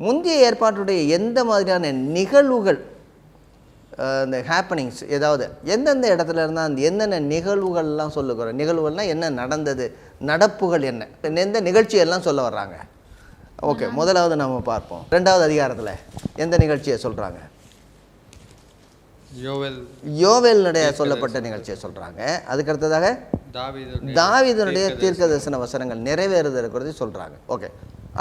முந்தைய ஏற்பாட்டுடைய எந்த மாதிரியான நிகழ்வுகள், இந்த ஹேப்பனிங்ஸ், ஏதாவது எந்தெந்த இடத்துல இருந்தால் அந்த என்னென்ன நிகழ்வுகள்லாம் சொல்லுகிறோம்? நிகழ்வுகள்னால் என்ன நடந்தது, நடப்புகள் என்ன, எந்த நிகழ்ச்சியெல்லாம் சொல்ல வர்றாங்க? ஓகே, முதலாவது நம்ம பார்ப்போம். 2வது அதிகாரத்தில் எந்த நிகழ்ச்சியை சொல்கிறாங்க? யோவேலுடைய சொல்லப்பட்ட நிகழ்ச்சியை சொல்கிறாங்க. அதுக்கடுத்ததாக தாவீதுனுடைய தீர்க்க தரிசன வசனங்கள் நிறைவேறுதல் குறித்து சொல்கிறாங்க. ஓகே,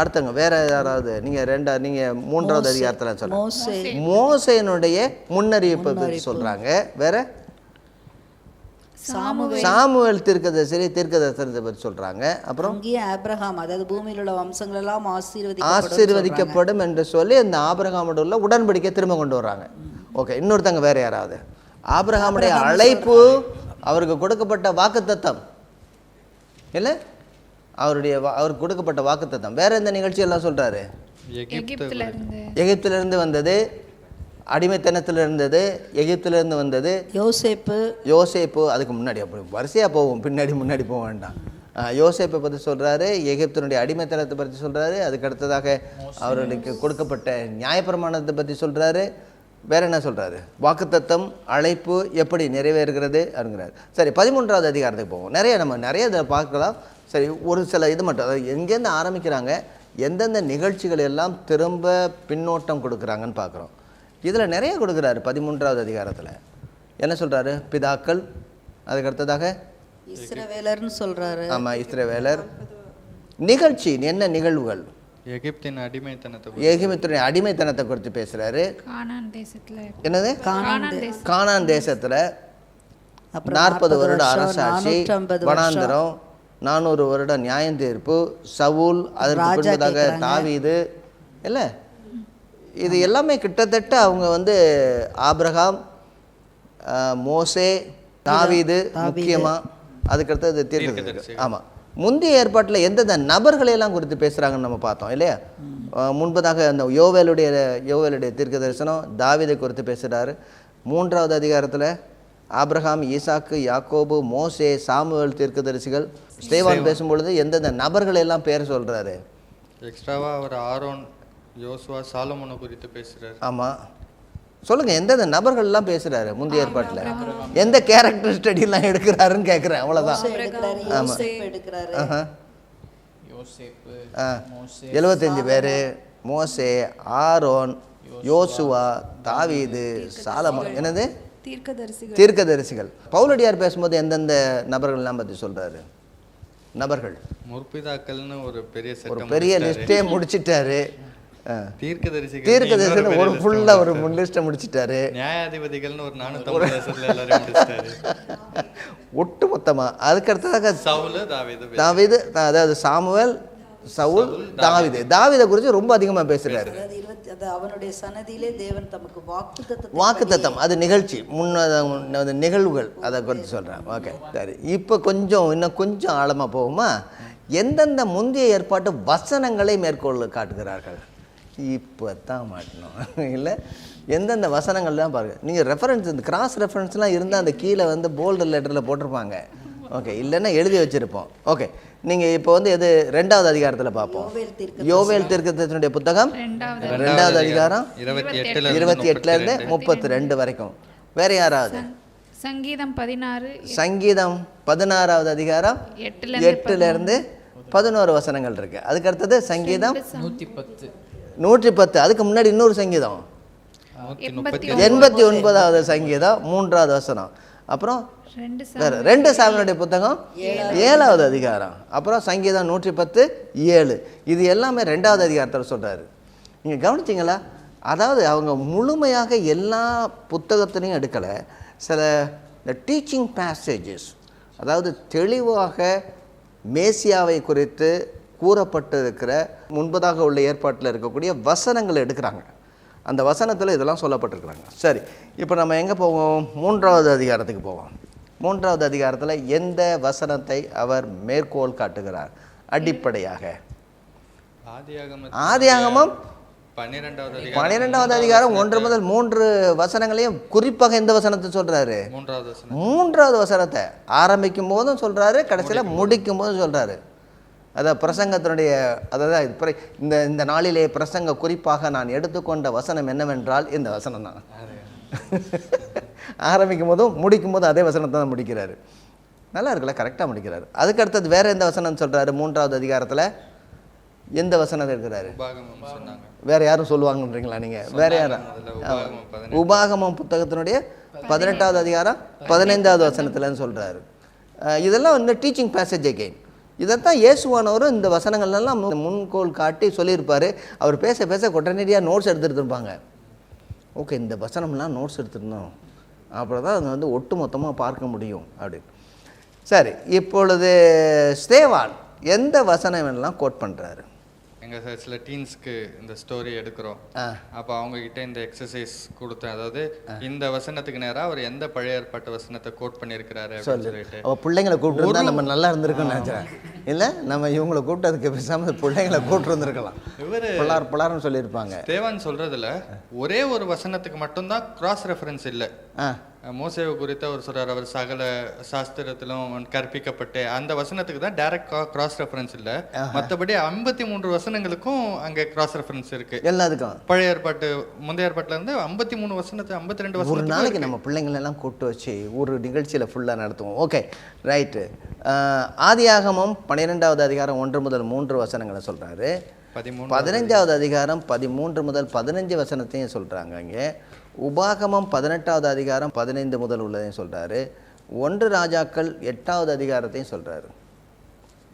அடுத்தங்க வேற யாராவது? நீங்கள் 3வது அதிகாரத்தில் சொல்லுங்க. மோசேனுடைய முன்னறிவிப்பை பற்றி சொல்கிறாங்க. வேற சாமுவேல் தீர்க்கதரிசனத்தை பற்றி சொல்றாங்க. அப்புறம் ஆபிரகாம், அதாவது பூமியில் உள்ள வம்சங்கள் எல்லாம் ஆசீர்வதிக்கப்படும் என்று சொல்லி அந்த ஆபிரகாமோட உள்ள உடன்படிக்கை திரும்ப கொண்டு வர்றாங்க. ஓகே, இன்னொருத்தங்க வேற யாராவது? ஆபிரகாமுடைய அழைப்பு, அவருக்கு கொடுக்கப்பட்ட வாக்குத்தத்தம் இல்லை, அவருக்கு கொடுக்கப்பட்ட வாக்குத்தத்தம். வேற எந்த நிகழ்ச்சியெல்லாம் சொல்றாரு? எகிப்திலிருந்து வந்தது, அடிமைத்தனத்தில் இருந்தது, எகிப்திலிருந்து வந்தது, யோசேப்பு. அதுக்கு முன்னாடி அப்படி வரிசையாக போவோம், முன்னாடி போக வேண்டாம். யோசேப்பை பற்றி சொல்கிறாரு, எகிப்தினுடைய அடிமைத்தனத்தை பற்றி சொல்கிறாரு. அதுக்கு அடுத்ததாக அவர்களுக்கு கொடுக்கப்பட்ட நியாயப்பிரமாணத்தை பற்றி சொல்கிறாரு. வேற என்ன சொல்கிறாரு? வாக்குத்தத்தம், அழைப்பு எப்படி நிறைவேறுகிறது அப்படிங்கிறாரு. சரி, 13வது அதிகாரத்துக்கு போவோம். நிறைய இதை பார்க்கலாம். சரி, ஒரு சில இது மட்டும், அதாவது எங்கேருந்து ஆரம்பிக்கிறாங்க, எந்தெந்த நிகழ்ச்சிகள் எல்லாம் திரும்ப பின்னோட்டம் கொடுக்குறாங்கன்னு பார்க்குறோம். இதில் நிறைய கொடுக்குறாரு. 13வது அதிகாரத்தில் என்ன சொல்கிறாரு? பிதாக்கள், அதுக்கடுத்ததாக இஸ்ரவேலர்னு சொல்கிறாரு. ஆமாம், இஸ்ரவேலர். நிகழ்ச்சி என்ன நிகழ்வுகள்? எகிப்தின் அடிமைத்தனத்தை குறித்து பேசுகிறாரு. என்னது? கானான் தேசத்தில் 40 வருட அரசாட்சி, வனாந்தரம், 400 வருட நியாயத்தீர்ப்பு, சவுல், அதற்கு பின்பதாக தாவீது இல்லை, இது எல்லாமே கிட்டத்தட்ட அவங்க ஆபிரகாம், மோசே, தாவீது முக்கியமாக, அதுக்கடுத்தது தீர்க்கதரிசி. ஆமாம், முந்தைய ஏற்பாட்டில் எந்தெந்த நபர்களையெல்லாம் குறித்து பேசுகிறாங்கன்னு நம்ம பார்த்தோம் இல்லையா? முன்பதாக அந்த யோவேலுடைய தீர்க்க தரிசனம், தாவீதை குறித்து பேசுகிறாரு. 3வது அதிகாரத்தில் ஆபிரகாம், ஈசாக்கு, யாக்கோபு, மோசே, சாமுவேல் தீர்க்கதரிசிகள். ஸ்தேவான் பேசும்பொழுது எந்தெந்த நபர்களையெல்லாம் பேர் சொல்கிறாரு? எக்ஸ்ட்ராவா அவர் ஆரோன், யோசுவா, சாலமோனை குறித்து பேசுகிறார். ஆமாம், சொல்லுங்கள், எந்தெந்த நபர்கள்லாம் பேசுகிறாரு முந்தைய ஏற்பாட்டில்? எந்த கேரக்டர் ஸ்டடிலாம் எடுக்கிறாருன்னு கேட்குறேன், அவ்வளோதான். ஆமாம், 75 பேர். மோசே, ஆரோன், யோசுவா, தாவீது, சாலமோன். என்னது? தீர்க்கதரிசிகள். பவுலடியார் பேசும்போது எந்தெந்த நபர்கள்லாம் பற்றி சொல்கிறாரு? நபர்கள் முற்பிதாக்கள்னு ஒரு பெரிய லிஸ்டே முடிச்சிட்டாரு. தீர்க்கதரிசிகள் ஒரு ஃபுல்லா ஒரு லிஸ்ட்டை முடிச்சிட்டாரு. நியாயாதிபதிகள்னு ஒரு 450 வருஷத்துல எல்லாரும் முடிச்சிட்டாரு ஒட்டு மொத்தமா. அதுக்கு அடுத்ததாக தாவீது, அதாவது சாமுவேல், சவுல், தாவீதை குறித்து ரொம்ப அதிகமா பேசுறாரு. அவனுடைய சன்னதியிலே தேவன் தமக்கு வாக்குத்தத்தம், அது நிகழ்ச்சி, நிகழ்வுகள், அதை குறித்து சொல்றேன். ஓகே, சரி, இப்போ இன்னும் கொஞ்சம் ஆழமா போகுமா? எந்தெந்த முந்தைய ஏற்பாட்டு வசனங்களை மேற்கோள் காட்டுகிறார்கள்? இப்போ தான் மாட்டணும் இல்லை, எந்தெந்த வசனங்கள்லாம் பாருங்கள். நீங்கள் ரெஃபரன்ஸ், இந்த கிராஸ் ரெஃபரன்ஸ்லாம் இருந்தால் அந்த கீழே போல்டு லெட்டரில் போட்டிருப்பாங்க. ஓகே, இல்லைன்னா எழுதி வச்சுருப்போம். ஓகே, நீங்கள் இப்போ எது 2வது அதிகாரத்தில் பார்ப்போம். யோவேல் தீர்க்கதரிசனுடைய புத்தகம் 2வது அதிகாரம் 28லேருந்து 32 வரைக்கும். வேற யாராவது? சங்கீதம் 16வது அதிகாரம் 8லேருந்து 11 வசனங்கள் இருக்கு. அதுக்கு அடுத்தது சங்கீதம் 110. அதுக்கு முன்னாடி இன்னொரு சங்கீதம் 89வது சங்கீதம் 3வது வசனம். அப்புறம் 2 சாமுவேலுடைய புத்தகம் 7வது அதிகாரம். அப்புறம் சங்கீதம் 110, 7. இது எல்லாமே 2வது அதிகாரத்தில் சொல்றாரு. நீங்க கவனிச்சிங்களா? அதாவது அவங்க முழுமையாக எல்லா புத்தகத்திலையும் எடுக்கலை. சில டீச்சிங் பேசேஜஸ், அதாவது தெளிவாக மேசியாவை குறித்து கூறப்பட்டிருக்கிற முன்பதாக உள்ள ஏற்பாட்டில் இருக்கக்கூடிய வசனங்களை எடுக்கிறாங்க. அந்த வசனத்தில் இதெல்லாம் சொல்லப்பட்டிருக்கிறாங்க. சரி, இப்போ நம்ம எங்கே போவோம்? 3வது அதிகாரத்துக்கு போவோம். 3வது அதிகாரத்தில் எந்த வசனத்தை அவர் மேற்கோள் காட்டுகிறார் அடிப்படையாக? ஆதியாகமம் 12வது அதிகாரம் 1 முதல் 3 வசனங்களையும் குறிப்பாக எந்த வசனத்தை சொல்றாரு? 3வது வசனத்தை ஆரம்பிக்கும் போதும் சொல்றாரு, கடைசியில் முடிக்கும் போதும் சொல்றாரு. அதாவது பிரசங்கத்தினுடைய அதாவது இந்த நாளிலே பிரசங்க குறிப்பாக நான் எடுத்துக்கொண்ட வசனம் என்னவென்றால் இந்த வசனம் தான். ஆரம்பிக்கும் போதும் முடிக்கும் போதும் அதே வசனத்தை தான் முடிக்கிறாரு. நல்லா இருக்குல்ல, கரெக்டாக முடிக்கிறாரு. அதுக்கு அடுத்தது வேற எந்த வசனம் சொல்கிறாரு? 3வது அதிகாரத்தில் எந்த வசனம் இருக்கிறாரு? வேற யாரும் சொல்லுவாங்கன்றீங்களா நீங்கள்? வேற யாரும்? உபாகமம் புத்தகத்தினுடைய 18வது அதிகாரம் 15வது வசனத்தில்னு சொல்கிறாரு. இதெல்லாம் வந்து டீச்சிங் பேசேஜ் அகெயின். இதைத்தான் இயேசுவானவரும் இந்த வசனங்கள்லாம் முன்கோள் காட்டி சொல்லியிருப்பார். அவர் பேச பேச உடனடியாக நோட்ஸ் எடுத்துகிட்டு இருப்பாங்க. ஓகே, இந்த வசனம்லாம் நோட்ஸ் எடுத்துருந்தோம், அப்புறம் தான் அதை வந்து ஒட்டு மொத்தமாக பார்க்க முடியும் அப்படின்னு. சரி, இப்பொழுது ஸ்தேவான் எந்த வசனம் எல்லாம் கோட் பண்ணுறாரு? எங்கள் சர்ச்சில் டீன்ஸ்க்கு இந்த ஸ்டோரி எடுக்கிறோம். அப்போ அவங்கக்கிட்ட இந்த எக்ஸசைஸ் கொடுத்தேன். அதாவது இந்த வசனத்துக்கு நேராக அவர் எந்த பழைய ஏற்பாட்டு வசனத்தை கோட் பண்ணியிருக்கிறாரு அப்படின்னு சொல்லிட்டு. அவள் பிள்ளைங்களை கூப்பிட்டு நம்ம நல்லா இருந்திருக்குன்னு நினச்சேன். இல்லை, நம்ம இவங்களை கூப்பிட்டதுக்கு பேசாமல் பிள்ளைங்களை கூப்பிட்டு இருந்திருக்கலாம். இவர் பிள்ளார்னு சொல்லியிருப்பாங்க. தேவான் சொல்கிறதுல ஒரே ஒரு வசனத்துக்கு மட்டும்தான் கிராஸ் ரெஃபரன்ஸ் இல்லை. மோசேவை குறித்த அவர் சொல்றார், அவர் சகல சாஸ்திரத்திலும் கற்பிக்கப்பட்டு, அந்த வசனத்துக்கு தான் டைரக்ட் கிராஸ் ரெஃபரன்ஸ் இல்லை. மற்றபடி 53 வசனங்களுக்கும் அங்கே கிராஸ் ரெஃபரன்ஸ் இருக்கு. எல்லாத்துக்கும் பழைய ஏற்பாட்டு முந்தைய ஏற்பாட்டுல இருந்து 53 வசனத்தை 52 வசனம். ஒரு நாளைக்கு நம்ம பிள்ளைங்களெல்லாம் கூப்பிட்டு வச்சு ஒரு நிகழ்ச்சியில் ஃபுல்லாக நடத்துவோம். Okay, right. ஆதியாகமம் 12வது அதிகாரம் 1 முதல் 3 வசனங்களை சொல்கிறாரு. 15வது அதிகாரம் 13 முதல் 15 வசனத்தையும் சொல்கிறாங்க. அங்கே உபாகமம் 18வது அதிகாரம் 15 முதல் உள்ளதையும் சொல்கிறாரு. 1 ராஜாக்கள் 8வது அதிகாரத்தையும் சொல்கிறாரு.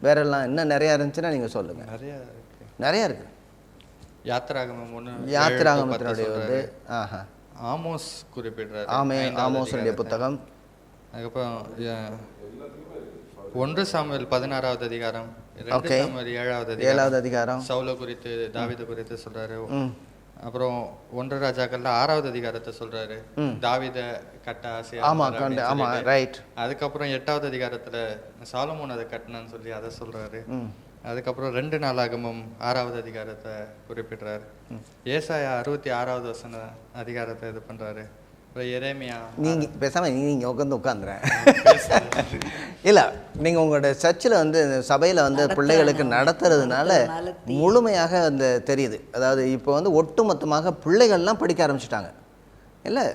வேறெல்லாம் இன்னும் நிறையா இருந்துச்சுன்னா நீங்கள் சொல்லுங்கள். நிறையா இருக்குது. யாத்திராகமத்தினுடைய வந்து ஆமோஸ் குறிப்பிடுறாரு. ஆமோஸுடைய புத்தகம். அதுக்கப்புறம் 1 சாமுவேல் 16வது அதிகாரம், 2 சாமுவேல் 7வது அதிகாரம் சவுல குறித்து தாவீது குறித்து சொல்றாரு. அப்புறம் 1 ராஜாக்கள்ல 6வது அதிகாரத்தை சொல்றாரு, தாவீத கட்ட ஆசையா. அதுக்கப்புறம் 8வது அதிகாரத்துல சாலமோன் அதை கட்டினான்னு சொல்லி அதை சொல்றாரு. அதுக்கப்புறம் 2 நாளாகமம் 6வது அதிகாரத்தை குறிப்பிடுறாரு. ஏசாயா 66வது அதிகாரத்தை இது பண்றாரு. எரேமியா. நீங்கள் பேசாமல் நீங்கள் உட்காந்துறேன். இல்லை, நீங்கள் உங்களோட சர்ச்சில் வந்து சபையில் வந்து பிள்ளைகளுக்கு நடத்துறதுனால முழுமையாக அந்த தெரியுது. அதாவது இப்போ வந்து ஒட்டுமொத்தமாக பிள்ளைகள்லாம் படிக்க ஆரம்பிச்சிட்டாங்க. இல்லை,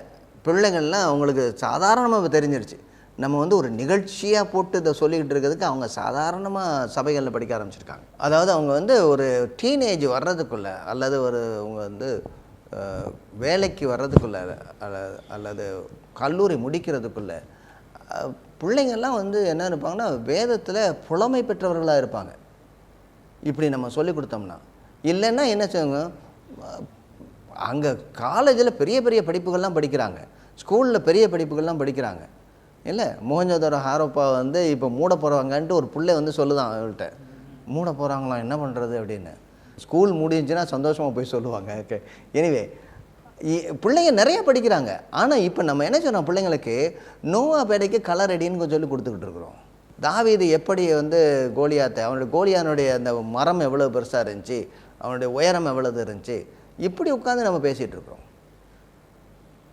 பிள்ளைகள்லாம் அவங்களுக்கு சாதாரணமாக தெரிஞ்சிருச்சு. நம்ம வந்து ஒரு நிகழ்ச்சியாக போட்டு இதை சொல்லிக்கிட்டு இருக்கிறதுக்கு அவங்க சாதாரணமாக சபைகளில் படிக்க ஆரம்பிச்சிருக்காங்க. அதாவது அவங்க வந்து ஒரு டீனேஜ் வர்றதுக்குள்ளே அல்லது அவங்க வந்து வேலைக்கு வர்றதுக்குள்ளே அல்லது கல்லூரி முடிக்கிறதுக்குள்ளே பிள்ளைங்கள்லாம் வந்து என்ன இருப்பாங்கன்னா வேதத்தில் புலமை பெற்றவர்களாக இருப்பாங்க. இப்படி நம்ம சொல்லி கொடுத்தோம்னா. இல்லைன்னா என்ன செய்வாங்க, அங்கே காலேஜில் பெரிய பெரிய படிப்புகள்லாம் படிக்கிறாங்க, ஸ்கூலில் பெரிய படிப்புகள்லாம் படிக்கிறாங்க. இல்லை, மோகஞ்சதாரோ ஹாரோப்பா வந்து இப்போ மூட போகிறவங்கன்ட்டு ஒரு பிள்ளை வந்து சொல்லுதான் அவங்கள்ட்ட, மூட போகிறாங்களாம் என்ன பண்ணுறது அப்படின்னு. ஸ்கூல் முடிஞ்சுன்னா சந்தோஷமாக போய் சொல்லுவாங்க. ஓகே, எனிவே பிள்ளைங்க நிறைய படிக்கிறாங்க. ஆனால் இப்போ நம்ம என்ன சொன்னோம், பிள்ளைங்களுக்கு நோவா பேடைக்கு கலர் ரெடின்னு சொல்லி கொடுத்துக்கிட்டு இருக்கிறோம். தாவீது எப்படி வந்து கோலியாத்தை, கோலியானுடைய அந்த மரம் எவ்வளோ பெருசாக இருந்துச்சு, அவனுடைய உயரம் எவ்வளவு இருந்துச்சு, இப்படி உட்காந்து நம்ம பேசிகிட்டு இருக்கிறோம்.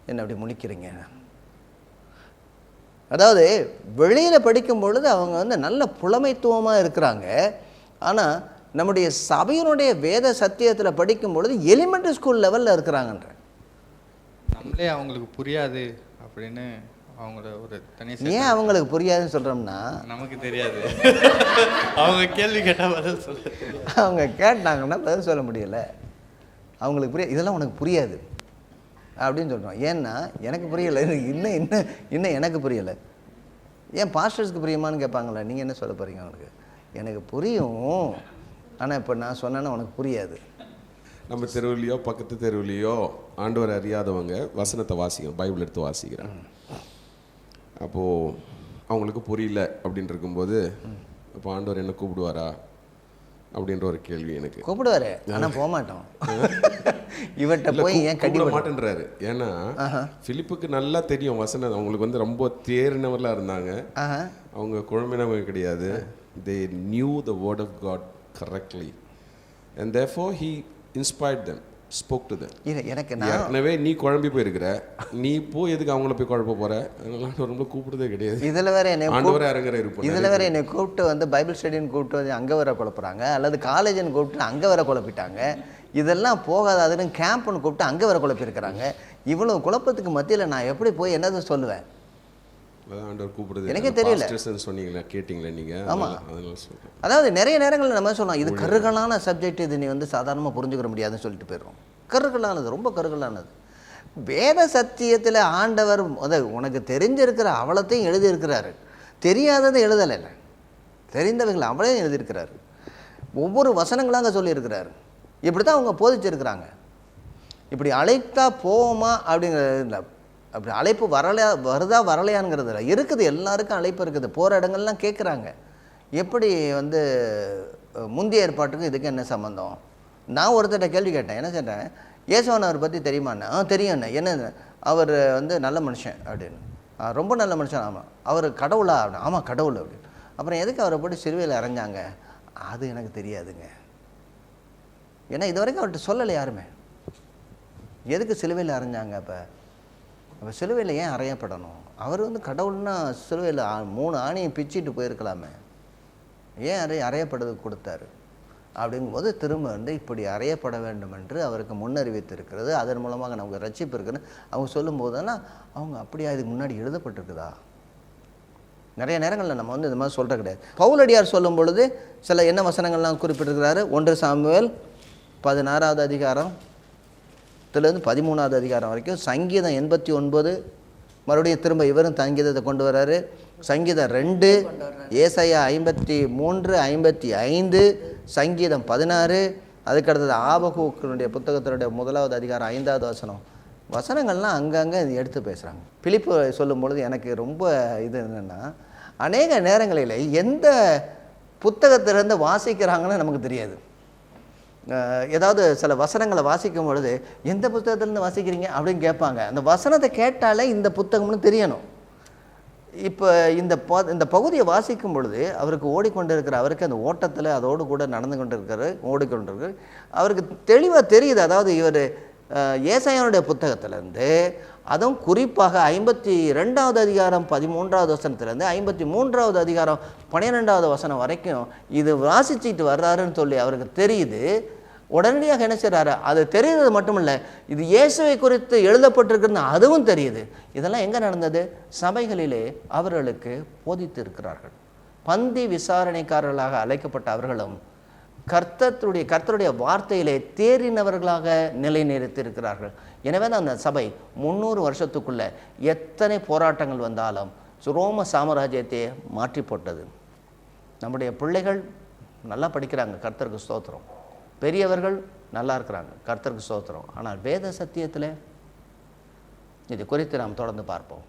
என்ன அப்படி முழிக்கிறீங்க? அதாவது வெளியில் படிக்கும் பொழுது அவங்க வந்து நல்ல புலமைத்துவமாக இருக்கிறாங்க. ஆனால் நம்முடைய சபையினுடைய வேத சத்தியத்தில் படிக்கும் பொழுது எலிமெண்ட்ரி ஸ்கூல் லெவலில் இருக்கிறாங்கன்ற நம்மளே அவங்களுக்கு புரியாது அப்படின்னு அவங்கள ஒரு தனி. ஏன் அவங்களுக்கு புரியாதுன்னு சொல்கிறோம்னா, நமக்கு தெரியாது. அவங்க கேள்வி கேட்டால் பதில் சொல்ல, அவங்க கேட்டாங்கன்னா பதில் சொல்ல முடியலை. அவங்களுக்கு இதெல்லாம் உனக்கு புரியாது அப்படின்னு சொல்கிறோம். ஏன்னா எனக்கு புரியலை, இன்னும் எனக்கு புரியலை. ஏன் பாஸ்டர்ஸ்க்கு புரியுமான்னு கேட்பாங்களா? நீங்கள் என்ன சொல்ல போகிறீங்க? அவனுக்கு எனக்கு புரியும், ஆனால் இப்போ நான் சொன்னேன்னா உனக்கு புரியாது. நம்ம தெருவுலையோ பக்கத்து தெருவுலையோ ஆண்டவர் அறியாதவங்க வசனத்தை வாசிக்கிறோம், பைபிள் எடுத்து வாசிக்கிறாங்க. அப்போது அவங்களுக்கு புரியல அப்படின்னு இருக்கும்போது, அப்போ ஆண்டவர் என்ன கூப்பிடுவாரா அப்படின்ற ஒரு கேள்வி எனக்கு. கூப்பிடுவாரு, ஆனால் போக மாட்டோம். இவர்கிட்ட போய் ஏன் கட்டிட மாட்டேன்றாரு. ஏன்னா பிலிப்புக்கு நல்லா தெரியும் வசனம், அவங்களுக்கு வந்து ரொம்ப தேறினவர்களாக இருந்தாங்க. அவங்க குழம்பினவங்க கிடையாது. They knew the word of God correctly and therefore he inspired them. Spoke to எனக்கு ஏற்கனவே நீ குழம்பி போயிருக்கிற, நீ போய் எதுக்கு அவங்கள போய் குழப்ப போற? அதனால ரொம்ப கூப்பிடுறதே கிடையாது. இதில் வேற என்னை ஆண்டவரே அரங்கரை இருப்போம். இதில் வேற என்னை கூப்பிட்டு வந்து பைபிள் ஸ்டடின்னு கூப்பிட்டு வந்து அங்கே வர குழப்புறாங்க, அல்லது காலேஜ்னு கூப்பிட்டு அங்கே வர குழப்பிட்டாங்க. இதெல்லாம் போகாத அதுன்னு கேம்ப்னு கூப்பிட்டு அங்கே வர குழப்பிருக்கிறாங்க. இவ்வளோ குழப்பத்துக்கு மத்தியில் நான் எப்படி போய் என்னது சொல்லுவேன்? ஆண்டவர் கூப்பிடுறது எனக்கே தெரியல. சொன்னீங்களா, கேட்டிங்களா நீங்க? ஆமாம், அதனால சொல்றேன். அதாவது நிறைய நேரங்களில் நம்ம சொல்லலாம் இது கருகலான சப்ஜெக்ட், இது நீ வந்து சாதாரணமாக புரிஞ்சுக்கிற முடியாதுன்னு சொல்லிட்டு போயிடுறோம். கருகலானது, ரொம்ப கருகலானது. வேத சத்தியத்தில் ஆண்டவர் உனக்கு தெரிஞ்சிருக்கிற அவலத்தையும் எழுதியிருக்கிறாரு, தெரியாததை எழுதலை, தெரிந்தவைகள் அவளையும் எழுதியிருக்கிறாரு. ஒவ்வொரு வசனங்களாக சொல்லியிருக்கிறாரு. இப்படி தான் அவங்க போதிச்சிருக்கிறாங்க. இப்படி அழைத்தா போவோமா அப்படிங்கிறது இல்லை, அப்படி அழைப்பு வருதா வரலையாங்கிறது இல்லை, இருக்குது. எல்லாருக்கும் அழைப்பு இருக்குது, போகிற இடங்கள்லாம் கேட்குறாங்க. எப்படி வந்து முந்தைய ஏற்பாட்டுக்கு இதுக்கு என்ன சம்மந்தம்? நான் ஒருத்தர்கிட்ட கேள்வி கேட்டேன். என்ன கேட்டேன், இயேசுவானவர் பற்றி தெரியுமாண்ணே? தெரியும்ண்ணே. என்ன அவர் வந்து நல்ல மனுஷன் அப்படின்னு. ரொம்ப நல்ல மனுஷன். ஆமாம். அவர் கடவுளா? அப்படின்னு. ஆமாம் கடவுள் அப்படின்னு. அப்புறம் எதுக்கு அவரை போட்டு சிலுவையில் அரைஞ்சாங்க? அது எனக்கு தெரியாதுங்க. ஏன்னா இது வரைக்கும் அவர்கிட்ட சொல்லலை யாருமே. எதுக்கு சிலுவையில் அரைஞ்சாங்க? அப்போ சிலுவையில் ஏன் அறையப்படணும்? அவர் வந்து கடவுள்னா சிலுவையில் 3 ஆணியை பிச்சுட்டு போயிருக்கலாமே, ஏன் அறையப்படுறதுக்கு கொடுத்தாரு? அப்படிங்கும்போது திரும்ப வந்து இப்படி அறையப்பட வேண்டும் என்று அவருக்கு முன்னறிவித்திருக்கிறது, அதன் மூலமாக நமக்கு ரட்சிப்பு இருக்குன்னு அவங்க சொல்லும்போதெல்லாம் அவங்க அப்படியா இதுக்கு முன்னாடி எழுதப்பட்டிருக்குதா? நிறைய நேரங்களில் நம்ம வந்து இந்த மாதிரி சொல்கிற கிடையாது. பவுலடியார் சொல்லும் பொழுது சில என்ன வசனங்கள்லாம் குறிப்பிட்டிருக்கிறாரு. 1 சாமுவேல் 16வது அதிகாரம் 13வது அதிகாரம் வரைக்கும், சங்கீதம் 89, மறுபடியும் திரும்ப இவரும் சங்கீதத்தை கொண்டு வர்றாரு. சங்கீதம் 2, ஏசாயா 53, 55, சங்கீதம் 16, அதுக்கடுத்தது ஆபகூக்கினுடைய புத்தகத்தினுடைய 1வது அதிகாரம் 5வது வசனம். வசனங்கள்லாம் அங்கங்கே எடுத்து பேசுகிறாங்க. பிலிப்பு சொல்லும் பொழுது எனக்கு ரொம்ப இது என்னென்னா, அநேக நேரங்களில் எந்த புத்தகத்திலிருந்து வாசிக்கிறாங்கன்னு நமக்கு தெரியாது. ஏதாவது சில வசனங்களை வாசிக்கும் பொழுது எந்த புத்தகத்திலேருந்து வாசிக்கிறீங்க அப்படின்னு கேட்பாங்க. அந்த வசனத்தை கேட்டாலே இந்த புத்தகம்னு தெரியணும். இப்போ இந்த பகுதியை வாசிக்கும் பொழுது அவருக்கு ஓடிக்கொண்டிருக்கிற, அவருக்கு அந்த ஓட்டத்தில் அதோடு கூட நடந்து கொண்டிருக்கிறார், ஓடிக்கொண்டிருக்கிற அவருக்கு தெளிவாக தெரியுது. அதாவது இவர் ஏசாயாவுடைய புத்தகத்திலேருந்து, அதுவும் குறிப்பாக 52வது அதிகாரம் 13வது வசனத்திலேருந்து 53வது அதிகாரம் 12வது வசனம் வரைக்கும் இது வாசிச்சுட்டு வர்றாருன்னு சொல்லி அவருக்கு தெரியுது. உடனடியாக என்ன செய்கிறாரு, அது தெரியுறது மட்டும் இல்லை, இது இயேசுவை குறித்து எழுதப்பட்டிருக்குன்னு அதுவும் தெரியுது. இதெல்லாம் எங்கே நடந்தது? சபைகளிலே அவர்களுக்கு போதித்து இருக்கிறார்கள். பந்தி விசாரணைக்காரர்களாக அழைக்கப்பட்ட அவர்களும் கர்த்தருடைய வார்த்தையிலே தேறினவர்களாக நிலைநிறுத்தி இருக்கிறார்கள். எனவே தான் அந்த சபை 300 வருஷத்துக்குள்ள எத்தனை போராட்டங்கள் வந்தாலும் ரோம சாம்ராஜ்யத்தை மாற்றி போட்டது. நம்முடைய பிள்ளைகள் நல்லா படிக்கிறாங்க, கர்த்தருக்கு ஸ்தோத்திரம். பெரியவர்கள் நல்லா இருக்கிறாங்க, கர்த்தருக்கு ஸ்தோத்திரம். ஆனால் வேத சத்தியத்தில் இது குறித்து நாம் தொடர்ந்து பார்ப்போம்.